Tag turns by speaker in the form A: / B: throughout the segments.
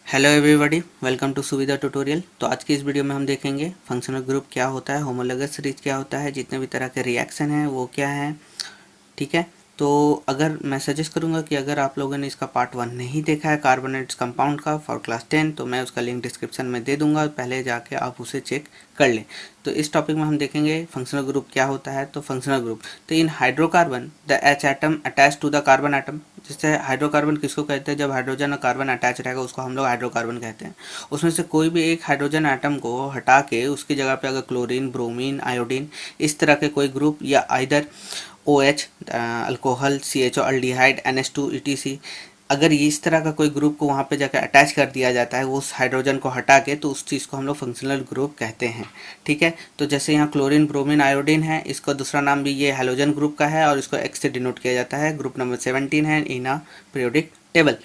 A: Hello everybody, welcome to सुविधा tutorial. तो आज की इस वीडियो में हम देखेंगे फंक्शनल ग्रुप क्या होता है, होमोलोगस सीरीज क्या होता है, जितने भी तरह के रिएक्शन हैं वो क्या है। ठीक है, तो अगर मैं सजेस्ट करूंगा कि अगर आप लोगों ने इसका पार्ट 1 नहीं देखा है कार्बोनेट्स कंपाउंड का फॉर क्लास 10, तो मैं उसका लिंक डिस्क्रिप्शन में दे दूंगा, पहले जाके आप उसे चेक कर लें। तो इस टॉपिक में हम देखेंगे फंक्शनल ग्रुप क्या होता है। तो फंक्शनल ग्रुप, तो in hydrocarbon the H atom attach to the carbon atom. जैसे हाइड्रोकार्बन किसको कहते हैं, जब हाइड्रोजन और कार्बन अटैच रहेगा उसको हम लोग हाइड्रोकार्बन कहते हैं। उसमें से कोई भी एक हाइड्रोजन एटम को हटा के उसकी जगह पे अगर क्लोरीन, ब्रोमीन, आयोडीन इस तरह के कोई ग्रुप या either OH alcohol, CHO aldehyde, NH2 ETC, अगर इस तरह का कोई ग्रुप को वहाँ पे जाकर अटैच कर दिया जाता है उस हाइड्रोजन को हटा के, तो उस चीज़ को हम लोग फंक्शनल ग्रुप कहते हैं। ठीक है, तो जैसे यहाँ क्लोरीन, ब्रोमीन, आयोडीन है, इसका दूसरा नाम भी ये हैलोजन ग्रुप का है और इसको X से डिनोट किया जाता है। ग्रुप नंबर 17 है इन अ पीरियोडिक टेबल।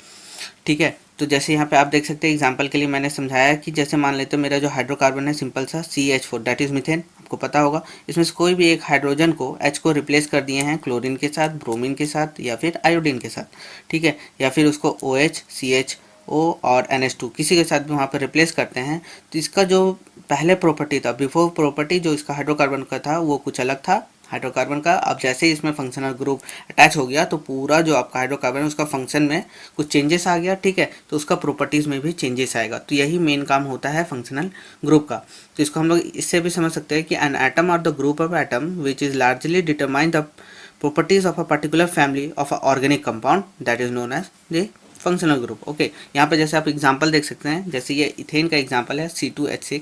A: ठीक है, तो जैसे यहाँ पे आप देख सकते हैं, एग्जांपल के लिए मैंने समझाया कि जैसे मान लेते हो मेरा जो हाइड्रोकार्बन है सिंपल सा CH4, दैट इज मीथेन, आपको पता होगा। इसमें से कोई भी एक हाइड्रोजन को H को रिप्लेस कर दिए हैं क्लोरीन के साथ, ब्रोमीन के साथ या फिर आयोडीन के साथ। ठीक है, या फिर उसको OH, CHO और NH2 किसी के साथ भी वहाँ पर रिप्लेस करते हैं, तो इसका जो पहले प्रॉपर्टी था, बिफोर प्रॉपर्टी जो इसका हाइड्रोकार्बन का था वो कुछ अलग था हाइड्रोकार्बन का। अब जैसे ही इसमें फंक्शनल ग्रुप अटैच हो गया तो पूरा जो आपका हाइड्रोकार्बन है उसका फंक्शन में कुछ चेंजेस आ गया। ठीक है, तो उसका प्रॉपर्टीज़ में भी चेंजेस आएगा। तो यही मेन काम होता है फंक्शनल ग्रुप का। तो इसको हम लोग इससे भी समझ सकते हैं कि एन एटम और the group of atom which is largely determine the properties of a particular family of a organic compound that is known as the functional group. Okay, यहाँ पे जैसे आप एग्जांपल देख सकते हैं, जैसे ये इथेन का एग्जांपल है C2H6।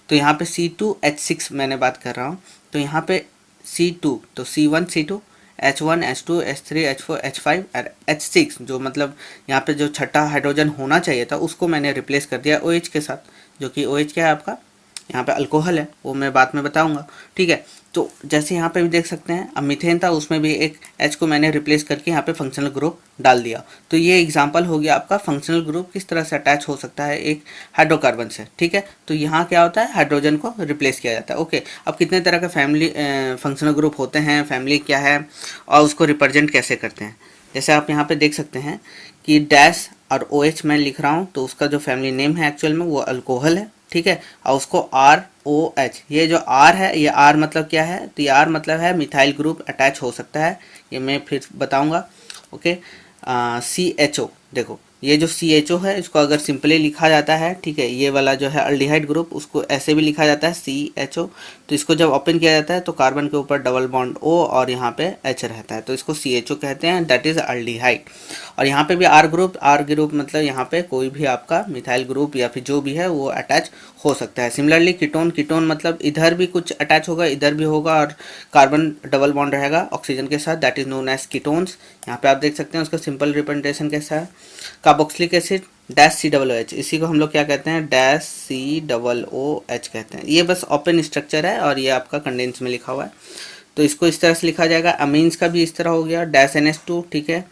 A: तो यहाँ पे C2H6 मैंने बात कर रहा हूँ, तो यहाँ पे C2 तो C1 C2, H1 H2 H3 H4 H5 और H6, जो मतलब यहाँ पे जो छठा हाइड्रोजन होना चाहिए था उसको मैंने रिप्लेस कर दिया OH के साथ, जो कि OH क्या है आपका यहाँ पे अल्कोहल है, वो मैं बाद में बताऊंगा। ठीक है, तो जैसे यहाँ पे भी देख सकते हैं, अब मीथेन था उसमें भी एक H को मैंने रिप्लेस करके यहाँ पे फंक्शनल ग्रुप डाल दिया। तो ये एग्जांपल हो गया आपका फंक्शनल ग्रुप किस तरह से अटैच हो सकता है एक हाइड्रोकार्बन से। ठीक है, तो यहाँ क्या होता है, हाइड्रोजन को रिप्लेस किया जाता है। ओके, अब कितने तरह के फैमिली फंक्शनल ग्रुप होते हैं, फैमिली क्या है और उसको रिप्रेजेंट कैसे करते हैं। जैसे आप यहाँ पे देख सकते हैं कि डैश और OH मैं लिख रहा हूँ, तो उसका जो फैमिली नेम है एक्चुअल में वो अल्कोहल है। ठीक है, और उसको ROH, ये जो R है, ये R मतलब क्या है, तो ये R मतलब है मिथाइल ग्रुप अटैच हो सकता है, ये मैं फिर बताऊंगा। ओके, CHO, देखो ये जो CHO है इसको अगर सिंपली लिखा जाता है, ठीक है, ये वाला जो है अल्डिहाइड ग्रुप उसको ऐसे भी लिखा जाता है CHO। तो इसको जब ओपन किया जाता है तो कार्बन के ऊपर डबल बॉन्ड O और यहाँ पे H रहता है, तो इसको CHO कहते हैं, दैट इज अल्डिहाइड। और यहाँ पे भी R ग्रुप मतलब यहाँ पे कोई भी आपका मिथाइल ग्रुप या फिर जो भी है वो अटैच हो सकता है। सिमिलरली कीटोन मतलब इधर भी कुछ अटैच होगा, इधर भी होगा और कार्बन डबल बॉन्ड रहेगा ऑक्सीजन के साथ, that is known as ketones. यहाँ पे आप देख सकते हैं उसका सिंपल रिप्रेजेंटेशन कैसा है, कार्बोक्सिलिक एसिड -COOH, इसी को हम लोग क्या कहते हैं, -COOH कहते हैं। ये बस ओपन स्ट्रक्चर है और ये आपका कंडेंस में लिखा हुआ है, तो इसको इस तरह से लिखा जाएगा। अमीन्स का भी इस तरह हो गया -NH2। ठीक है,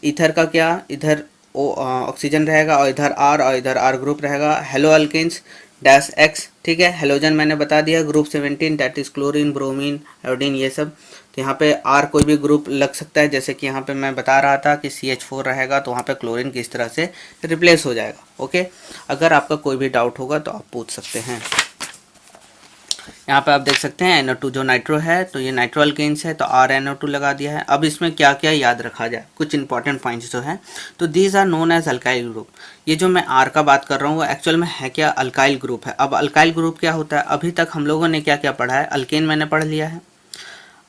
A: ईथर का क्या, इधर ऑक्सीजन रहेगा और इधर R और इधर R ग्रुप रहेगा। Haloalkanes -X। ठीक है, हेलोजन मैंने बता दिया, group 17 that is chlorine, bromine, iodine, ये सब। तो यहाँ पे R कोई भी ग्रुप लग सकता है, जैसे कि यहाँ पे मैं बता रहा था कि CH4 रहेगा तो वहाँ पे क्लोरीन किस तरह से रिप्लेस हो जाएगा। ओके, अगर आपका कोई भी डाउट होगा तो आप पूछ सकते हैं। यहाँ पे आप देख सकते हैं NO2 जो नाइट्रो है, तो ये नाइट्रो अल्केन्स है, तो RNO2 लगा दिया है। अब इसमें क्या क्या याद रखा जाए, कुछ इंपॉर्टेंट पॉइंट्स जो है, तो these are known as alkyl group. ये जो मैं R का बात कर रहा हूँ वो एक्चुअल में है क्या, अल्काइल ग्रुप है। अब अल्काइल ग्रुप क्या होता है, अभी तक हम लोगों ने क्या क्या पढ़ा है, अल्केन मैंने पढ़ लिया है,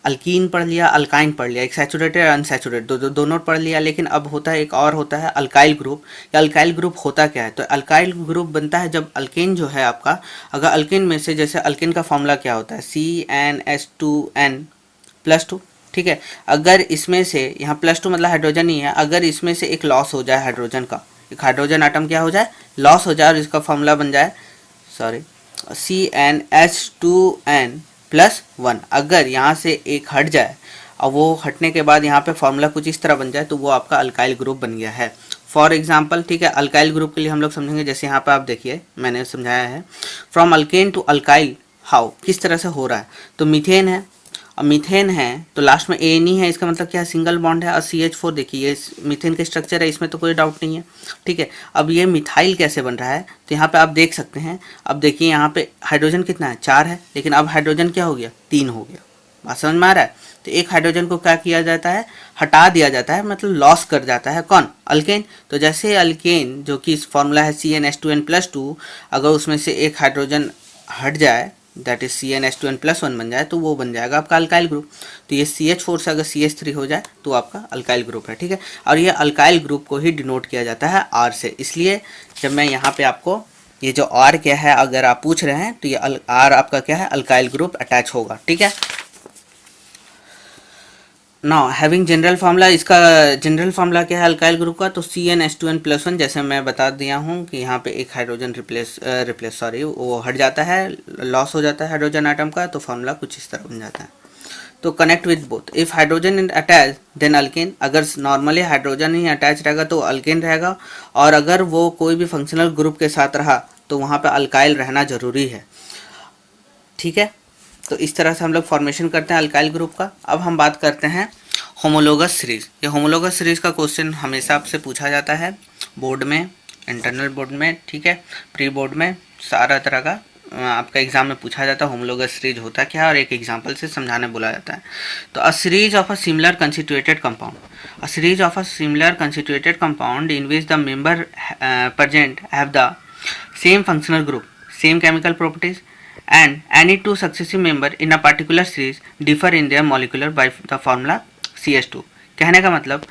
A: अल्कीन पढ़ लिया, अल्काइन पढ़ लिया, एक सैचुरेटेड और अनसैचुरेटेड दोनों पढ़ लिया। लेकिन अब होता है एक और होता है अल्काइल ग्रुप। या अल्काइल ग्रुप होता क्या है, तो अल्काइल ग्रुप बनता है जब अल्केन जो है आपका, अगर अल्केन में से, जैसे अल्केन का फॉर्मूला क्या होता है, CnH2n+2। ठीक है, अगर इसमें से यहाँ +2 मतलब हाइड्रोजन ही है, अगर इसमें से एक लॉस हो जाए हाइड्रोजन का, एक हाइड्रोजन आटम क्या हो जाए, लॉस हो जाए और इसका फॉर्मूला बन जाए CnH2n+1, अगर यहाँ से एक हट जाए और वो हटने के बाद यहाँ पे फॉर्मूला कुछ इस तरह बन जाए, तो वो आपका अल्काइल ग्रुप बन गया है। फॉर एग्जाम्पल, ठीक है, अल्काइल ग्रुप के लिए हम लोग समझेंगे, जैसे यहाँ पे आप देखिए मैंने समझाया है, from alkane to alkyl how, किस तरह से हो रहा है। तो मीथेन है अब मीथेन है तो लास्ट में ए नहीं है, इसका मतलब क्या है, सिंगल बॉन्ड है। और CH4 देखिए ये मीथेन का स्ट्रक्चर है, इसमें तो कोई डाउट नहीं है, ठीक है। अब ये मिथाइल कैसे बन रहा है, तो यहाँ पे आप देख सकते हैं। अब देखिए यहाँ पे हाइड्रोजन कितना है, 4 है, लेकिन अब हाइड्रोजन क्या हो गया, 3 हो गया। बात समझ में आ रहा है। तो एक हाइड्रोजन को क्या किया जाता है, हटा दिया जाता है, मतलब लॉस कर जाता है। कौन, अल्केन। तो जैसे अल्केन जो कि इस फॉर्मूला है CnH2n+2, अगर उसमें से एक हाइड्रोजन हट जाए, दैट इज CnH2n+1 बन जाए, तो वो बन जाएगा आपका अल्काइल ग्रुप। तो ये CH4 से अगर CH3 हो जाए तो आपका अल्काइल ग्रुप है, ठीक है। और ये अल्काइल ग्रुप को ही डिनोट किया जाता है R से। इसलिए जब मैं यहाँ पे आपको ये जो R क्या है अगर आप पूछ रहे हैं, तो ये R आपका क्या है, अल्काइल ग्रुप अटैच होगा, ठीक है। नाउ हैविंग जनरल फार्मूला, इसका जनरल फार्मूला क्या है अल्काइल ग्रुप का, तो CnH2n+1, जैसे मैं बता दिया हूँ कि यहाँ पे एक हाइड्रोजन रिप्लेस वो हट जाता है, लॉस हो जाता है हाइड्रोजन आइटम का, तो फार्मूला कुछ इस तरह बन जाता है। तो connect with both, if hydrogen in attach then alkane, अगर नॉर्मली हाइड्रोजन ही अटैच रहेगा तो अल्केन रहेगा, और अगर वो कोई भी फंक्शनल ग्रुप के साथ रहा तो वहाँ पे अल्काइल रहना ज़रूरी है, ठीक है। तो इस तरह से हम लोग फॉर्मेशन करते हैं अल्काइल ग्रुप का। अब हम बात करते हैं होमोलोगस सीरीज। ये होमोलोगस सीरीज का क्वेश्चन हमेशा आपसे पूछा जाता है बोर्ड में, इंटरनल बोर्ड में, ठीक है, प्री बोर्ड में, सारा तरह का आपका एग्जाम में पूछा जाता है होमोलोगस सीरीज होता क्या है, और एक एग्जांपल से समझाने बोला जाता है। तो a series of a similar constituted compound, a series of a similar constituted compound in which the member present have the same functional group, same chemical properties, and any two successive member in a particular series differ in their molecular by the formula CH2। कहने का मतलब,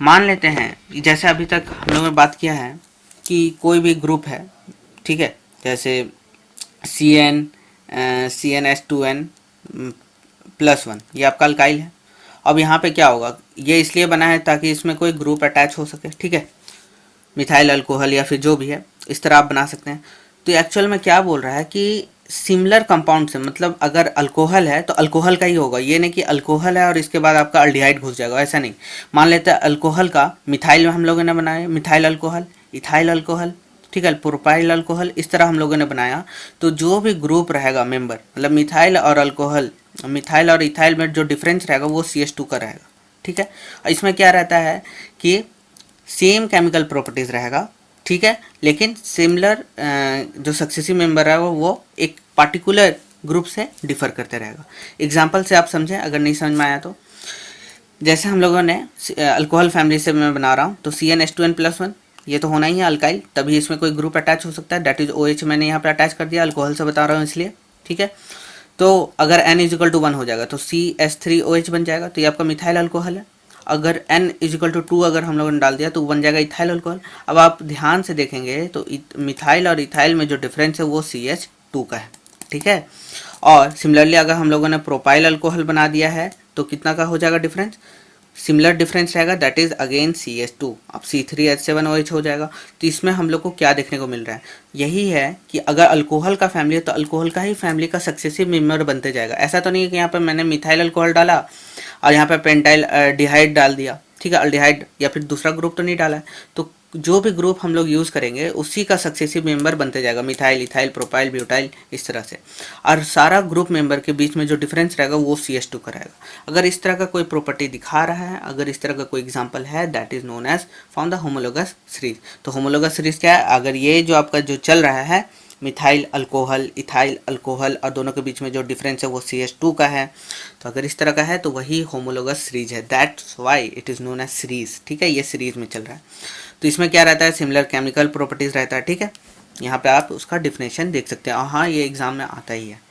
A: मान लेते हैं जैसे अभी तक हम लोगों ने बात किया है कि कोई भी ग्रुप है, ठीक है, जैसे CnH2n+1, ये आपका अल्काइल है। अब यहाँ पे क्या होगा, ये इसलिए बना है ताकि इसमें कोई ग्रुप अटैच हो सके, ठीक है, मिथाइल अल्कोहल या फिर जो भी है, इस तरह आप बना सकते हैं। तो एक्चुअल में क्या बोल रहा है कि सिमिलर कंपाउंड से, मतलब अगर अल्कोहल है तो अल्कोहल का ही होगा, ये नहीं कि अल्कोहल है और इसके बाद आपका अल्डिहाइड घुस जाएगा, ऐसा नहीं। मान लेते हैं अल्कोहल का मिथाइल में हम लोगों ने बनाया मिथाइल अल्कोहल, इथाइल अल्कोहल, ठीक है, प्रोपाइल अल्कोहल, इस तरह हम लोगों ने बनाया। तो जो भी ग्रुप रहेगा मेंबर, मतलब मिथाइल और अल्कोहल, मिथाइल और इथाइल में जो डिफरेंस रहेगा वो CH2 का रहेगा, ठीक है। इसमें क्या रहता है कि सेम केमिकल प्रॉपर्टीज़ रहेगा, ठीक है, लेकिन सिमिलर जो सक्सेसिव मेंबर है वो एक पार्टिकुलर ग्रुप से डिफर करते रहेगा। एग्जांपल से आप समझें, अगर नहीं समझ में आया तो, जैसे हम लोगों ने अल्कोहल फैमिली से मैं बना रहा हूँ, तो CnH2n+1 ये तो होना ही है अल्काइल, तभी इसमें कोई ग्रुप अटैच हो सकता है, दैट इज OH मैंने यहाँ पे अटैच कर दिया, अल्कोहल से बता रहा हूँ इसलिए, ठीक है। तो अगर n=1 हो जाएगा तो CH3OH बन जाएगा, तो ये आपका मिथाइल अल्कोहल है। अगर n=2 अगर हम लोगों ने डाल दिया तो बन जाएगा इथाइल अल्कोहल। अब आप ध्यान से देखेंगे तो मिथाइल और इथाइल में जो डिफरेंस है वो CH2 का है, ठीक है। और सिमिलरली अगर हम लोगों ने प्रोपाइल अल्कोहल बना दिया है तो कितना का हो जाएगा डिफरेंस, सिमिलर डिफरेंस रहेगा, दैट इज अगेन CH2, अब C3H7OH हो जाएगा। तो इसमें हम लोग को क्या देखने को मिल रहा है, यही है कि अगर अल्कोहल का फैमिली है तो अल्कोहल का ही फैमिली का सक्सेसिव मेंबर बनते जाएगा। ऐसा तो नहीं है कि यहाँ पे मैंने मिथाइल अल्कोहल डाला और यहाँ पे पेंटाइल डिहाइड डाल दिया, ठीक है, अल्डिहाइड या फिर दूसरा ग्रुप तो नहीं डाला है। तो जो भी ग्रुप हम लोग यूज़ करेंगे उसी का सक्सेसिव मेंबर बनते जाएगा, मिथाइल, इथाइल, प्रोपाइल, ब्यूटाइल, इस तरह से। और सारा ग्रुप मेंबर के बीच में जो डिफरेंस रहेगा वो CH2 का रहेगा। अगर इस तरह का कोई प्रॉपर्टी दिखा रहा है, अगर इस तरह का कोई एग्जांपल है, that is known as from the homologous series. तो होमोलोगस सीरीज क्या है, अगर ये जो आपका जो चल रहा है मिथाइल अल्कोहल, इथाइल अल्कोहल, और दोनों के बीच में जो डिफरेंस है वो CH2 का है, तो अगर इस तरह का है तो वही होमोलोगस सीरीज है, that's why it is known as series, ठीक है, ये सीरीज में चल रहा है। तो इसमें क्या रहता है, सिमिलर केमिकल प्रॉपर्टीज़ रहता है, ठीक है। यहाँ पे आप उसका डिफिनेशन देख सकते हैं, और हाँ ये एग्जाम में आता ही है।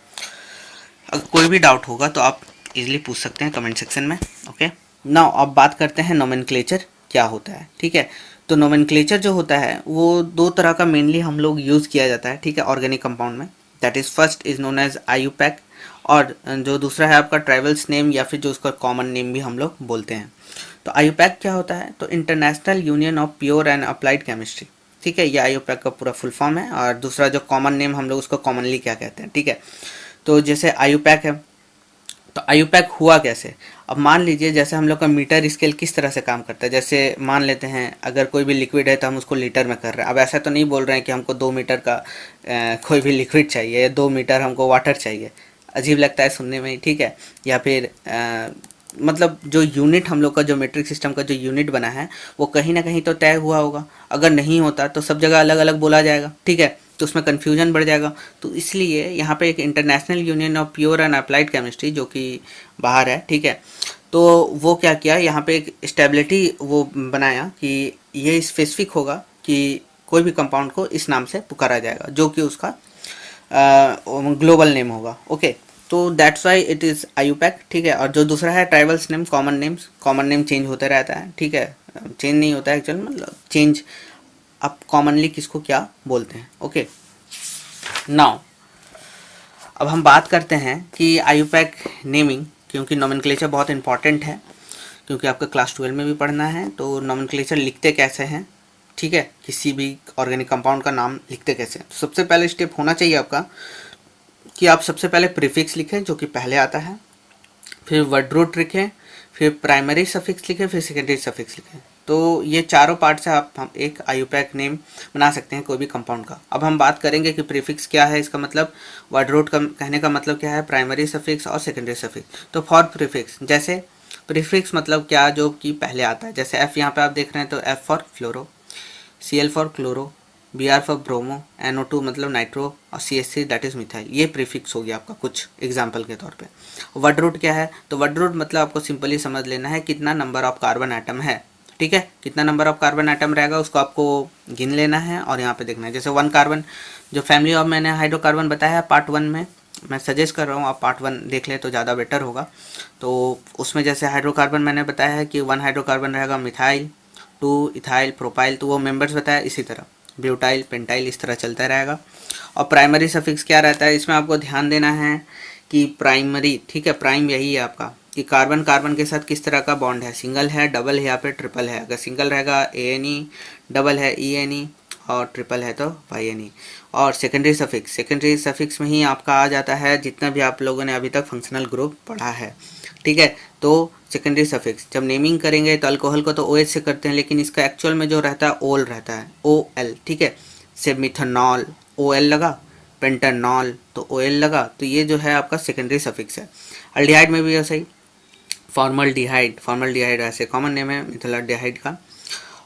A: अगर कोई भी डाउट होगा तो आप इजीली पूछ सकते हैं कमेंट सेक्शन में, ओके। नाउ अब बात करते हैं नोमेनक्लेचर क्या होता है, ठीक है। तो नोमेनक्लेचर जो होता है वो दो तरह का मेनली हम लोग यूज़ किया जाता है, ठीक है, ऑर्गेनिक कंपाउंड में। That is first is known as IUPAC, और जो दूसरा है आपका ट्राइवल्स नेम या फिर जो उसका कॉमन नेम भी हम लोग बोलते हैं। तो IUPAC क्या होता है, तो international union of pure and applied chemistry, ठीक है, ये IUPAC का पूरा फुल फॉर्म है। और दूसरा जो कॉमन नेम हम लोग उसको कॉमनली क्या कहते हैं, ठीक है। तो जैसे IUPAC है, तो IUPAC हुआ कैसे, अब मान लीजिए जैसे हम लोग का मीटर स्केल किस तरह से काम करता है, जैसे मान लेते हैं अगर कोई भी लिक्विड है तो हम उसको लीटर में कर रहे हैं। अब ऐसा तो नहीं बोल रहे हैं कि हमको 2 मीटर का कोई भी लिक्विड चाहिए या 2 मीटर हमको वाटर चाहिए, अजीब लगता है सुनने में, ठीक है। या फिर मतलब जो यूनिट हम लोग का, जो मेट्रिक सिस्टम का जो यूनिट बना है वो कहीं ना कहीं तो तय हुआ होगा। अगर नहीं होता तो सब जगह अलग अलग बोला जाएगा, ठीक है, तो उसमें कन्फ्यूजन बढ़ जाएगा। तो इसलिए यहाँ पे एक international union of pure and applied chemistry जो कि बाहर है, ठीक है, तो वो क्या किया, यहाँ पे एक स्टेबिलिटी वो बनाया कि ये स्पेसिफिक होगा कि कोई भी कंपाउंड को इस नाम से पुकारा जाएगा जो कि उसका ग्लोबल नेम होगा। ओके, तो that's why it is IUPAC, ठीक है। और जो दूसरा है tribals name, common name change होता रहता है, ठीक है, चेंज नहीं होता है एक्चुअल, मतलब चेंज आप कॉमनली किसको क्या बोलते हैं। ओके, नाउ अब हम बात करते हैं कि आईयूपैक नेमिंग, क्योंकि नोमेनक्लेचर बहुत इंपॉर्टेंट है, क्योंकि आपका क्लास 12 में भी पढ़ना है। तो नोमेनक्लेचर लिखते कैसे हैं, ठीक है, किसी भी ऑर्गेनिक कंपाउंड का नाम लिखते कैसे हैं। तो सबसे पहले स्टेप होना चाहिए आपका कि आप सबसे पहले प्रीफिक्स लिखें जो कि पहले आता है, फिर वर्ड रूट लिखें, फिर प्राइमरी सफिक्स लिखें, फिर सेकेंडरी सफिक्स लिखें। तो ये चारों पार्ट से आप हम एक आईयूपैक नेम बना सकते हैं कोई भी कंपाउंड का। अब हम बात करेंगे कि प्रीफिक्स क्या है, इसका मतलब वर्ड रूट का कहने का मतलब क्या है, प्राइमरी सफिक्स और सेकेंडरी सफिक्स। तो फॉर प्रीफिक्स, जैसे प्रीफिक्स मतलब क्या, जो कि पहले आता है, जैसे एफ यहाँ पे आप देख रहे हैं तो F for fluoro, C L for chloro, B R for bromo, NO2 मतलब नाइट्रो, और CH3 दैट इज मिथाइल। ये प्रीफिक्स हो गया आपका कुछ एग्जाम्पल के तौर पे। वर्ड रूट क्या है, तो वर्ड रूट मतलब आपको सिंपली समझ लेना है कितना नंबर ऑफ कार्बन एटम है, ठीक है, कितना नंबर ऑफ कार्बन एटम रहेगा उसको आपको गिन लेना है और यहाँ पे देखना है। जैसे 1 कार्बन, जो फैमिली ऑफ मैंने हाइड्रोकार्बन बताया है पार्ट 1 में, मैं सजेस्ट कर रहा हूँ आप पार्ट 1 देख ले तो ज़्यादा बेटर होगा। तो उसमें जैसे हाइड्रोकार्बन मैंने बताया है कि 1 हाइड्रोकार्बन रहेगा मिथाइल, 2 इथाइल, प्रोपाइल, तो वो मेंबर्स बताया। इसी तरह ब्यूटाइल, पेंटाइल, इस तरह चलता रहेगा। और प्राइमरी सफिक्स क्या रहता है, इसमें आपको ध्यान देना है कि प्राइमरी, ठीक है, प्राइम यही है आपका कि कार्बन कार्बन के साथ किस तरह का बॉन्ड है, सिंगल है, डबल है या फिर ट्रिपल है। अगर सिंगल रहेगा ANE, डबल है ENE, और ट्रिपल है तो YNE। और सेकेंडरी सफिक्स में ही आपका आ जाता है जितना भी आप लोगों ने अभी तक फंक्शनल ग्रुप पढ़ा है, ठीक है। तो सेकेंडरी सफिक्स जब नेमिंग करेंगे तो अल्कोहल को तो OH से करते हैं, लेकिन इसका एक्चुअल में जो रहता है ओल रहता है, OL, ठीक है। से मिथनॉल OL लगा, पेंटानॉल तो OL लगा, तो ये जो है आपका सेकेंडरी सफिक्स है। अल्डिहाइड में भी ऐसा ही, फॉर्मल्डिहाइड ऐसे कॉमन नेम है मिथाइलडिहाइड का,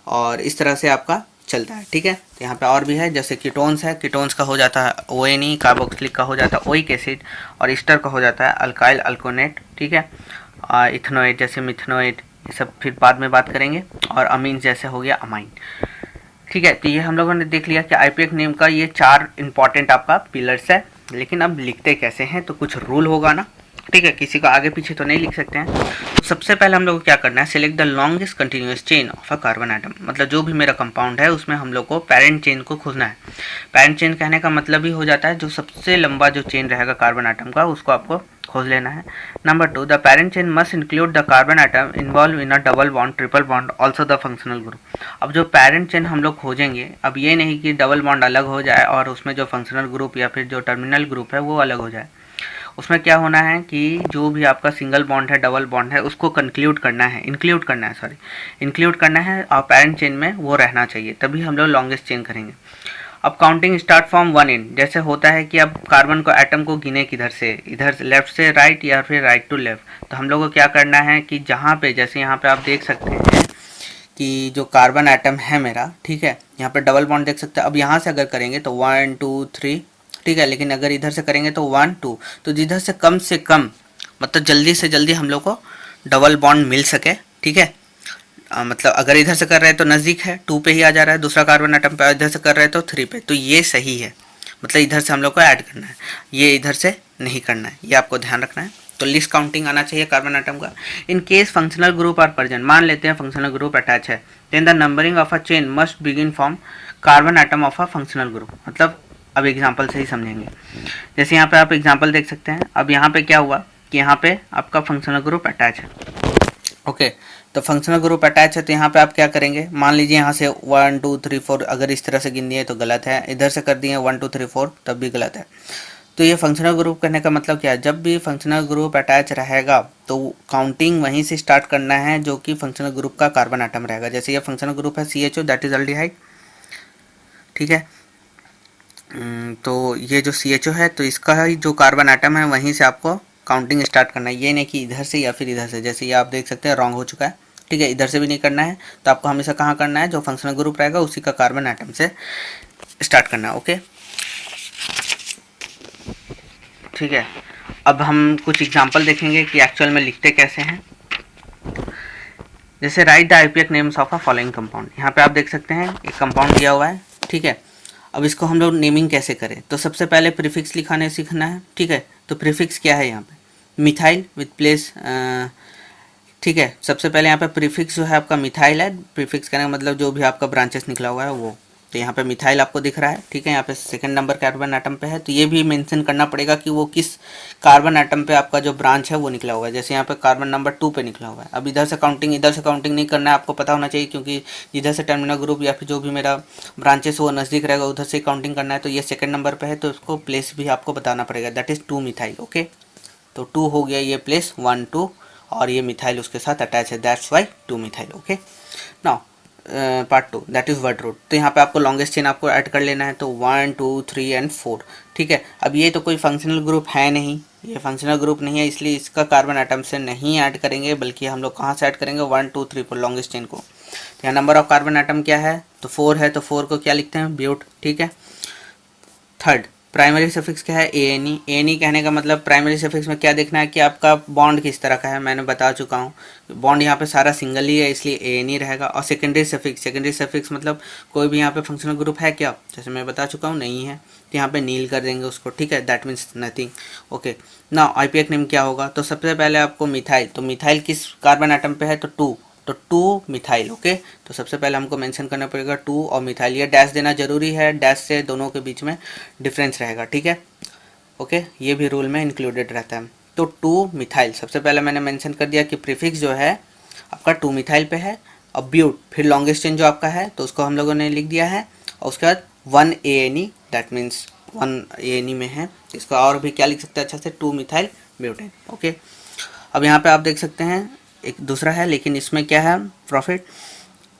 A: और इस तरह से आपका चलता है, ठीक है। तो यहाँ पे और भी है, जैसे कीटोन्स है, कीटोन्स का हो जाता है ONE, कार्बोक्सिलिक का हो जाता है ओइक एसिड, और ईस्टर का हो जाता है अल्काइल अल्कोनेट, ठीक है। इथनोएट जैसे मिथनोएट, ये सब फिर बाद में बात करेंगे। और अमीन जैसे हो गया अमाइन, ठीक है। तो ये हम लोगों ने देख लिया कि आईयूपैक नेम का ये 4 इंपॉर्टेंट आपका पिलर्स है। लेकिन अब लिखते कैसे हैं, तो कुछ रूल होगा ना, ठीक है, किसी का आगे पीछे तो नहीं लिख सकते हैं। तो सबसे पहले हम लोग को क्या करना है, select the longest continuous chain of a carbon atom, मतलब जो भी मेरा कंपाउंड है उसमें हम लोग को पेरेंट चेन को खोजना है। पेरेंट चेन कहने का मतलब ही हो जाता है जो सबसे लंबा जो चेन रहेगा कार्बन एटम का, उसको आपको खोज लेना है। Number 2, the parent chain must include the carbon atom involve in a double bond, triple bond, also the functional group. अब जो पेरेंट चेन हम लोग खोजेंगे, अब ये नहीं कि डबल बॉन्ड अलग हो जाए और उसमें जो फंक्शनल ग्रुप या फिर जो टर्मिनल ग्रुप है वो अलग हो जाए। उसमें क्या होना है कि जो भी आपका सिंगल बॉन्ड है, डबल बॉन्ड है, उसको इंक्लूड करना है और पेरेंट चेन में वो रहना चाहिए, तभी हम लोग लॉन्गेस्ट चेन करेंगे। अब काउंटिंग स्टार्ट फ्रॉम 1 एंड, जैसे होता है कि अब कार्बन को एटम को गिने किधर से, इधर लेफ्ट से राइट या फिर राइट टू लेफ्ट। तो हम लोग को क्या करना है कि जहाँ पे, जैसे यहाँ पे आप देख सकते हैं कि जो कार्बन एटम है मेरा, ठीक है, यहाँ पे डबल बॉन्ड देख सकते हैं। अब यहाँ से अगर करेंगे तो 1 2 3, ठीक है, लेकिन अगर इधर से करेंगे तो 1 2, तो जिधर से कम मतलब जल्दी से जल्दी हम लोग को डबल बॉन्ड मिल सके, ठीक है। मतलब अगर इधर से कर रहे हैं तो नज़दीक है, 2 पे ही आ जा रहा है, दूसरा कार्बन एटम पे, इधर से कर रहे हैं तो 3 पे, तो ये सही है। मतलब इधर से हम लोग को ऐड करना है, ये इधर से नहीं करना है, ये आपको ध्यान रखना है। तो लिस्ट काउंटिंग आना चाहिए कार्बन एटम का। In case functional group are present, मान लेते हैं फंक्शनल ग्रुप अटैच है, then the numbering of a chain must begin from carbon atom of a functional group. मतलब अब एग्जाम्पल से ही समझेंगे। जैसे यहाँ पे आप एग्जाम्पल देख सकते हैं, अब यहाँ पे क्या हुआ कि यहाँ पे आपका फंक्शनल ग्रुप अटैच है, ओके। तो फंक्शनल ग्रुप अटैच है, तो यहाँ पे आप क्या करेंगे, मान लीजिए यहाँ से 1 2 3 4 अगर इस तरह से गिन दिए तो गलत है, इधर से कर दिए 1 2 3 4 तब भी गलत है। तो ये फंक्शनल ग्रुप करने का मतलब क्या है, जब भी फंक्शनल ग्रुप अटैच रहेगा तो काउंटिंग वहीं से स्टार्ट करना है जो कि फंक्शनल ग्रुप का कार्बन एटम रहेगा। जैसे ये फंक्शनल ग्रुप है CHO दैट इज अल्डिहाइड, ठीक है। तो ये जो CHO है तो इसका ही जो कार्बन आइटम है वहीं से आपको काउंटिंग स्टार्ट करना है, ये नहीं कि इधर से या फिर इधर से। जैसे ये आप देख सकते हैं रॉन्ग हो चुका है, ठीक है, इधर से भी नहीं करना है। तो आपको हमेशा कहाँ करना है, जो फंक्शनल ग्रुप रहेगा उसी का कार्बन आइटम से स्टार्ट करना है। ओके, ठीक है। अब हम कुछ एग्जांपल देखेंगे कि एक्चुअल में लिखते कैसे हैं। जैसे write the IUPAC names of a following compound, यहाँ पे आप देख सकते हैं एक कंपाउंड दिया हुआ है, ठीक है। अब इसको हम लोग नेमिंग कैसे करें, तो सबसे पहले प्रीफिक्स लिखाने सीखना है, ठीक है। तो प्रीफिक्स क्या है यहाँ पे, मिथाइल विथ प्लेस, ठीक है। सबसे पहले यहाँ पे प्रीफिक्स जो है आपका मिथाइल है, प्रीफिक्स कहने का मतलब जो भी आपका ब्रांचेस निकला हुआ है वो। तो यहाँ पे मिथाइल आपको दिख रहा है, ठीक है। यहाँ पे सेकंड नंबर कार्बन आइटम पे है, तो ये भी मेंशन करना पड़ेगा कि वो किस कार्बन आइटम पे आपका जो ब्रांच है वो निकला हुआ है। जैसे यहाँ पे कार्बन नंबर 2 पे निकला हुआ है। अब इधर से काउंटिंग नहीं करना है, आपको पता होना चाहिए, क्योंकि इधर से टर्मिनल ग्रुप या फिर जो भी मेरा ब्रांचेस वो नज़दीक रहेगा उधर से काउंटिंग करना है। तो ये सेकेंड नंबर पर है, तो उसको प्लेस भी आपको बताना पड़ेगा, दैट इज़ 2 मिथाइल। ओके, तो 2 हो गया ये प्लेस 1 2, और ये मिथाइल उसके साथ अटैच है, that's why 2 methyl. Okay, now part 2 that is word root. तो यहाँ पे आपको लॉन्गेस्ट चेन आपको ऐड कर लेना है, तो 1 2 3 एंड 4, ठीक है। अब ये तो कोई फंक्शनल ग्रुप है नहीं, ये फंक्शनल ग्रुप नहीं है, इसलिए इसका कार्बन आइटम से नहीं ऐड करेंगे, बल्कि हम लोग कहाँ से ऐड करेंगे, 1 2 3 4 लॉन्गेस्ट चेन को। तो यहाँ नंबर ऑफ कार्बन आइटम क्या है, तो 4 है, तो 4 को क्या लिखते हैं, ब्यूट, ठीक है। थर्ड, प्राइमरी सफिक्स क्या है, एएनई। एएनई कहने का मतलब प्राइमरी सफिक्स में क्या देखना है कि आपका बॉन्ड किस तरह का है, मैंने बता चुका हूँ। बॉन्ड यहाँ पे सारा सिंगल ही है, इसलिए एएनई रहेगा। और सेकेंडरी सफिक्स मतलब कोई भी यहाँ पे फंक्शनल ग्रुप है क्या, जैसे मैं बता चुका हूँ नहीं है, तो यहाँ पे नील कर देंगे उसको, ठीक है, दैट मीन्स नथिंग। ओके, ना आईपीएक नेम क्या होगा, तो सबसे पहले आपको मिथाइल, तो मिथाइल किस कार्बन आइटम पे है, तो 2, तो 2 मिथाइल। ओके, तो सबसे पहले हमको मेंशन करना पड़ेगा 2 और मिथाइल, ये डैश देना जरूरी है, डैश से दोनों के बीच में डिफरेंस रहेगा, ठीक है। ओके, ये भी रूल में इंक्लूडेड रहता है। तो 2 मिथाइल सबसे पहले मैंने मेंशन कर दिया कि प्रीफिक्स जो है आपका 2 मिथाइल पे है, और ब्यूट फिर लॉन्गेस्ट चेन जो आपका है तो उसको हम लोगों ने लिख दिया है, और उसके बाद 1 ANE, दैट मीन्स 1 ANE में है। इसका और भी क्या लिख सकते हैं अच्छा से, 2 मिथाइल ब्यूटेन। ओके, अब यहाँ पे आप देख सकते हैं एक दूसरा है, लेकिन इसमें क्या है प्रॉफिट,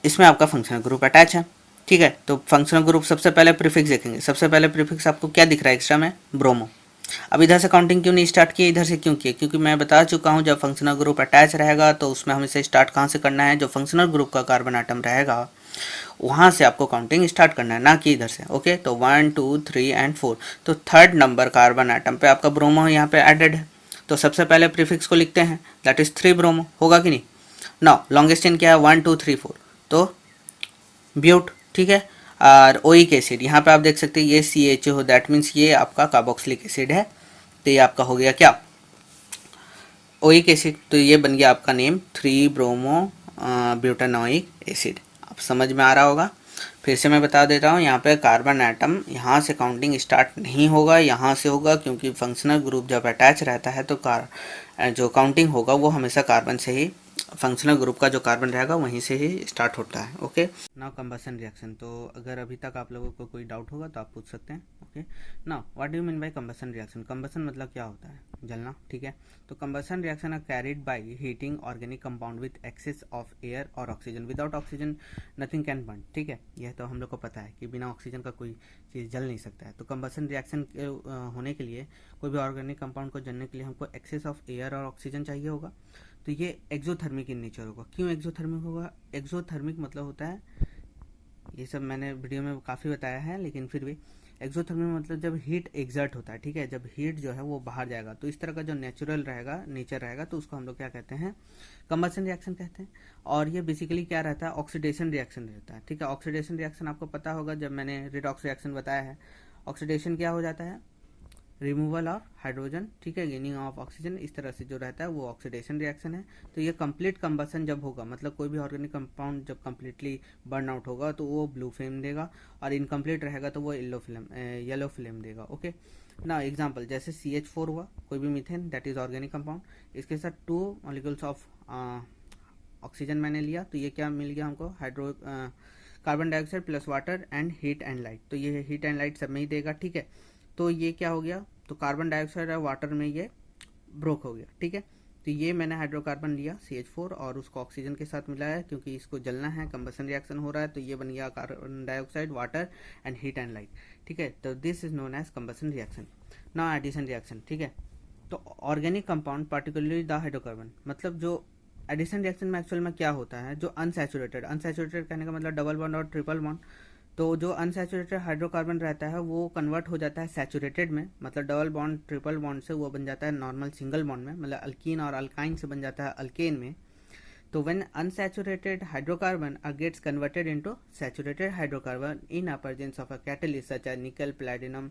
A: इसमें आपका फंक्शनल ग्रुप अटैच है, ठीक है। तो फंक्शनल ग्रुप सबसे पहले प्रीफिक्स देखेंगे, सबसे पहले प्रीफिक्स आपको क्या दिख रहा है एक्स्ट्रा में, ब्रोमो। अब इधर से काउंटिंग क्यों नहीं स्टार्ट की, इधर से क्यों किए, क्योंकि मैं बता चुका हूँ जब फंक्शनल ग्रुप अटैच रहेगा तो उसमें हमें से स्टार्ट कहाँ से करना है, जो फंक्शनल ग्रुप का कार्बन आइटम रहेगा वहाँ से आपको काउंटिंग स्टार्ट करना है, ना कि इधर से। ओके, तो 1 2 3 एंड 4, तो थर्ड नंबर कार्बन आइटम पे आपका ब्रोमो यहाँ पे एडेड है, तो सबसे पहले प्रीफिक्स को लिखते हैं, दैट इज 3 ब्रोमो, होगा कि नहीं। नाउ लॉन्गेस्ट चेन क्या है, 1 2 3 4, तो ब्यूट, ठीक है। और ओइक एसिड यहाँ पे आप देख सकते हैं ये CHO, दैट मीन्स ये आपका कार्बोक्सिलिक एसिड है, तो ये आपका हो गया क्या, ओइक एसिड। तो ये बन गया आपका नेम 3 ब्रोमो ब्यूटानोइक एसिड। आप समझ में आ रहा होगा। फिर से मैं बता देता हूँ, यहाँ पे कार्बन आइटम यहाँ से काउंटिंग स्टार्ट नहीं होगा, यहाँ से होगा, क्योंकि फंक्शनल ग्रुप जब अटैच रहता है तो जो काउंटिंग होगा वो हमेशा कार्बन से ही, फंक्शनल ग्रुप का जो कार्बन रहेगा वहीं से ही स्टार्ट होता है। Okay, now combustion reaction. तो अगर अभी तक आप लोगों को कोई डाउट होगा तो आप पूछ सकते हैं। Okay, now what do you mean by combustion reaction. Combustion मतलब क्या होता है, जलना, ठीक है। तो combustion reaction are carried by heating organic compound with excess of air और oxygen, without oxygen nothing can burn, ठीक है। यह तो हम लोग को पता है कि बिना ऑक्सीजन का कोई चीज़ जल नहीं सकता है। तो कंबसन रिएक्शन होने के लिए, कोई भी ऑर्गेनिक कंपाउंड को जलने के लिए हमको एक्सेस ऑफ एयर और ऑक्सीजन चाहिए होगा। तो ये एक्सोथर्मिक इन नेचर होगा। क्यों एक्सोथर्मिक होगा, एक्सोथर्मिक मतलब होता है, ये सब मैंने वीडियो में काफ़ी बताया है, लेकिन फिर भी एक्सोथर्मिक मतलब जब हीट एग्जर्ट होता है, ठीक है, जब हीट जो है वो बाहर जाएगा, तो इस तरह का जो नेचुरल रहेगा, नेचर रहेगा, तो उसको हम लोग क्या कहते हैं, कंबसन रिएक्शन कहते हैं। और ये बेसिकली क्या रहता है, ऑक्सीडेशन रिएक्शन रहता है, ठीक है। ऑक्सीडेशन रिएक्शन आपको पता होगा, जब मैंने रिडॉक्स रिएक्शन बताया है, ऑक्सीडेशन क्या हो जाता है, रिमूवल ऑफ हाइड्रोजन, ठीक है, गेनिंग ऑफ ऑक्सीजन, इस तरह से जो रहता है वो ऑक्सीडेशन रिएक्शन है। तो ये कंप्लीट कंबसन जब होगा, मतलब कोई भी ऑर्गेनिक कंपाउंड जब कंप्लीटली बर्न आउट होगा तो वो ब्लू फ्लेम देगा, और इनकम्प्लीट रहेगा तो वो येलो फ्लेम देगा। ओके, ना एग्जांपल जैसे CH4 हुआ, कोई भी methane, that is organic compound, इसके साथ 2 मॉलिक्यूल्स ऑफ ऑक्सीजन मैंने लिया, तो ये क्या मिल गया हमको, carbon dioxide plus water and heat and light, तो ये हीट एंड लाइट सब में ही देगा, ठीक है। तो ये क्या हो गया, तो कार्बन डाइऑक्साइड और वाटर में ये ब्रोक हो गया, ठीक है। तो ये मैंने हाइड्रोकार्बन लिया CH4 और उसको ऑक्सीजन के साथ मिलाया, क्योंकि इसको जलना है, कंबसन रिएक्शन हो रहा है, तो ये बन गया carbon dioxide, water and heat and light. ठीक है, तो this is known as combustion reaction. Now addition reaction. ठीक है, तो organic compound particularly the hydrocarbon, मतलब जो एडिशन रिएक्शन में एक्चुअल में क्या होता है, जो अनसैचुरेटेड, अनसैचुरेटेड कहने का मतलब डबल बॉन्ड और ट्रिपल बॉन्ड, तो जो अनसैचुरेटेड हाइड्रोकार्बन रहता है वो कन्वर्ट हो जाता है सैचुरेटेड में, मतलब डबल बॉन्ड ट्रिपल बॉन्ड से वो बन जाता है नॉर्मल सिंगल बॉन्ड में, मतलब अल्कीन और अल्काइन से बन जाता है अल्केन में। तो when unsaturated hydrocarbon gets converted into saturated hydrocarbon in a presence of a catalyst such as nickel, platinum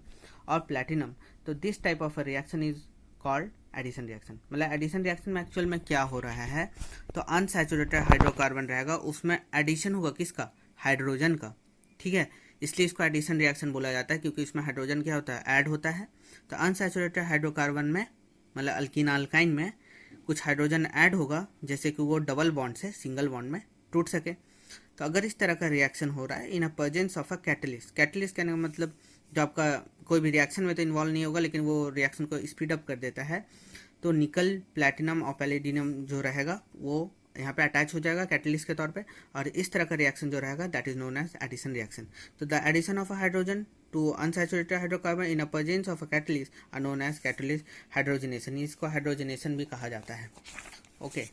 A: और प्लैटिनम, तो this type of a reaction is called addition reaction. मतलब एडिशन रिएक्शन में actual में क्या हो रहा है, तो अनसैचुरेटेड हाइड्रोकार्बन रहेगा, उसमें एडिशन होगा किसका, हाइड्रोजन का। ठीक है, इसलिए इसको एडिशन रिएक्शन बोला जाता है, क्योंकि इसमें हाइड्रोजन क्या होता है, ऐड होता है। तो अनसैचुरेटेड हाइड्रोकार्बन में, मतलब अल्कीन अल्काइन में कुछ हाइड्रोजन ऐड होगा, जैसे कि वो डबल बॉन्ड से सिंगल बॉन्ड में टूट सके। तो अगर इस तरह का रिएक्शन हो रहा है in a presence of a catalyst, catalyst कहने का मतलब जो आपका कोई भी रिएक्शन में तो इन्वॉल्व नहीं होगा, लेकिन वो रिएक्शन को स्पीड अप कर देता है, तो निकल, प्लैटिनम और पैलेडियम जो रहेगा वो यहाँ पे अटैच हो जाएगा कैटलिस्ट के तौर पे, और इस तरह का रिएक्शन जो रहेगा that is known as addition reaction. तो the addition of a hydrogen to unsaturated hydrocarbon in a presence of a catalyst are known as catalyst hydrogenation, इसको हाइड्रोजनेशन भी कहा जाता है। ओके,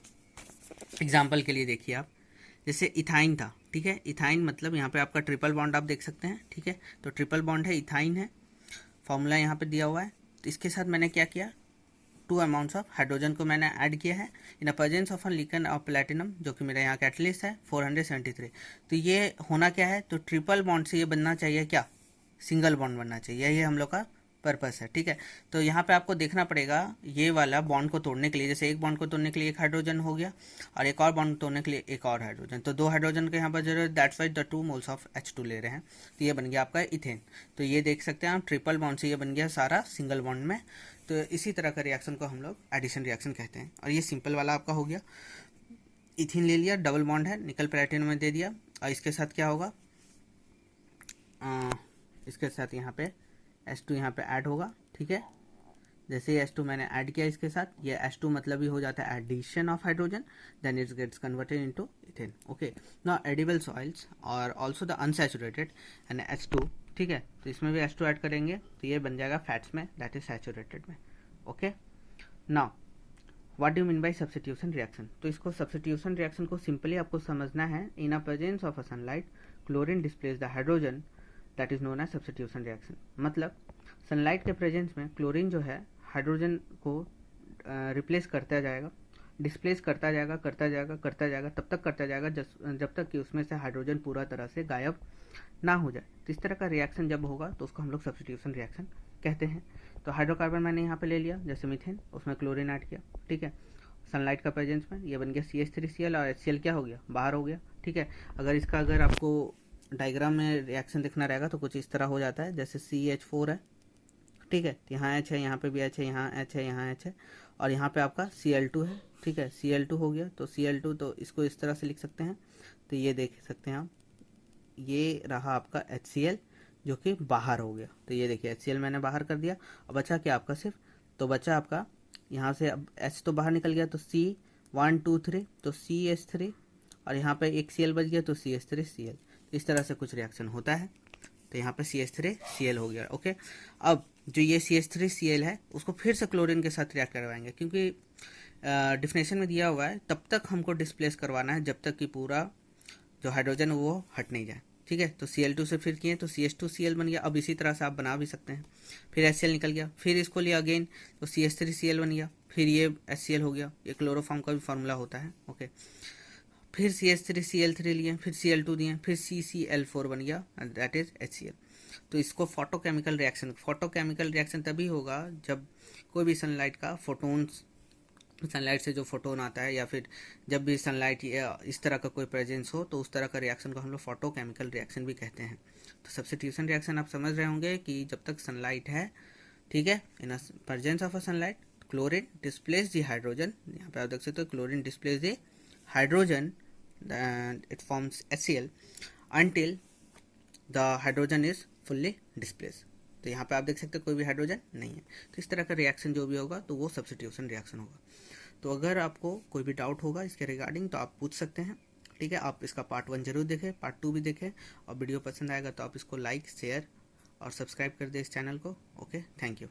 A: एग्जाम्पल के लिए देखिए आप, जैसे इथाइन था। ठीक है, इथाइन मतलब यहाँ पे आपका ट्रिपल बॉन्ड आप देख सकते हैं। ठीक है, तो ट्रिपल बॉन्ड है, इथाइन है, फॉर्मूला यहाँ पे दिया हुआ है। तो इसके साथ मैंने क्या किया, 2 अमाउंट्स ऑफ हाइड्रोजन को मैंने ऐड किया है in a presence of a लिकन ऑफ प्लैटिनम, जो कि मेरा यहाँ कैटलिस्ट है 473। तो ये होना क्या है, तो ट्रिपल बॉन्ड से ये बनना चाहिए क्या, सिंगल बॉन्ड बनना चाहिए, यही हम लोग का पर्पस है। ठीक है, तो यहाँ पे आपको देखना पड़ेगा ये वाला बॉन्ड को तोड़ने के लिए, जैसे एक बॉन्ड को तोड़ने के लिए एक हाइड्रोजन हो गया, और एक और बॉन्ड तोड़ने के लिए एक और हाइड्रोजन, तो 2 हाइड्रोजन के यहाँ पर जरूरत, that's why the 2 moles of H2 ले रहे हैं। तो ये बन गया आपका इथेन। तो ये देख सकते हैं आप, ट्रिपल बॉन्ड से ये बन गया सारा सिंगल बॉन्ड में। तो इसी तरह का रिएक्शन को हम लोग एडिशन रिएक्शन कहते हैं। और ये सिंपल वाला आपका हो गया, इथिन ले लिया, डबल बॉन्ड है, निकल प्लैटिनम में दे दिया, और इसके साथ क्या होगा, इसके साथ यहाँ पे H2 यहाँ पे ऐड होगा। ठीक है, जैसे ये H2 मैंने ऐड किया इसके साथ, ये H2 मतलब ही हो जाता है addition of hydrogen, then it gets converted into ethane. Okay, now edible oils और also the unsaturated and H2। ठीक है, तो इसमें भी H2 ऐड करेंगे, तो ये बन जाएगा फैट्स में, दैट इज सैचुरेटेड में। Okay, now what do mean by substitution reaction. तो इसको सब्स्टिट्यूशन रिएक्शन को सिंपली आपको समझना है, in a presence of a sunlight chlorine displace the hydrogen, that is known as substitution reaction. मतलब sunlight के presence में क्लोरीन जो है हाइड्रोजन को रिप्लेस करता जाएगा, डिस्प्लेस करता जाएगा, करता जाएगा, करता जाएगा, तब तक करता जाएगा जब तक कि उसमें से हाइड्रोजन पूरा तरह से गायब ना हो जाए। तो इस तरह का रिएक्शन जब होगा तो उसको हम लोग सब्स्टिट्यूशन रिएक्शन कहते हैं। तो हाइड्रोकार्बन मैंने यहाँ पे ले लिया, जैसे मीथेन, उसमें क्लोरीन ऐड किया। ठीक है, सनलाइट का प्रेजेंस में ये बन गया CH3Cl, और HCl क्या हो गया, बाहर हो गया। ठीक है, अगर आपको डायग्राम में रिएक्शन दिखना रहेगा तो कुछ इस तरह हो जाता है, जैसे CH4 है। ठीक है, यहाँ H है, यहाँ पे भी H है, यहाँ H है, यहाँ H है, और यहाँ पे आपका Cl2 है। ठीक है, Cl2 हो गया, तो Cl2 तो इसको इस तरह से लिख सकते हैं। तो ये देख सकते हैं आप, ये रहा आपका HCl जो कि बाहर हो गया। तो ये देखिए HCl मैंने बाहर कर दिया। अब बचा क्या आपका सिर्फ, तो बचा आपका यहाँ से, अब H तो बाहर निकल गया, तो C1 2 3, तो CH3, और यहाँ पे एक Cl बच गया, तो CH3Cl। इस तरह से कुछ रिएक्शन होता है। तो यहाँ पे CH3Cl हो गया। ओके, अब जो ये CH3Cl है उसको फिर से क्लोरीन के साथ रिएक्ट करवाएंगे, क्योंकि डिफिनेशन में दिया हुआ है तब तक हमको डिस्प्लेस करवाना है जब तक कि पूरा जो हाइड्रोजन वो हट नहीं जाए। ठीक है, तो Cl2 से फिर किए तो CH2Cl बन गया। अब इसी तरह से आप बना भी सकते हैं, फिर HCl निकल गया, फिर इसको लिया अगेन, तो CH3Cl बन गया, फिर ये HCl हो गया, ये क्लोरोफॉर्म का भी फार्मूला होता है। ओके, फिर CH3Cl3 लिए, फिर Cl2 दिए, फिर CCl4 बन गया, दैट इज HCl। तो इसको फोटोकेमिकल रिएक्शन तभी होगा जब कोई भी सनलाइट का फोटोन्स, सनलाइट से जो फोटोन आता है, या फिर जब भी सनलाइट इस तरह का कोई प्रेजेंस हो, तो उस तरह का रिएक्शन को हम लोग फोटोकेमिकल रिएक्शन भी कहते हैं। तो सब्स्टिट्यूशन रिएक्शन आप समझ रहे होंगे कि जब तक सनलाइट है, ठीक है, in presence of a sunlight chlorine displace the hydrogen, यहाँ पे आप देख सकते हो chlorine displace the hydrogen, it forms HCl until the hydrogen is fully displace. तो यहाँ पे आप देख सकते हैं कोई भी हाइड्रोजन नहीं है। तो इस तरह का रिएक्शन जो भी होगा तो वो सब्स्टिट्यूशन रिएक्शन होगा। तो अगर आपको कोई भी डाउट होगा इसके रिगार्डिंग तो आप पूछ सकते हैं, ठीक है। आप इसका पार्ट 1 जरूर देखें, पार्ट 2 भी देखें, और वीडियो पसंद आएगा तो आप इसको लाइक शेयर और सब्सक्राइब कर दें इस चैनल को। Okay, thank you.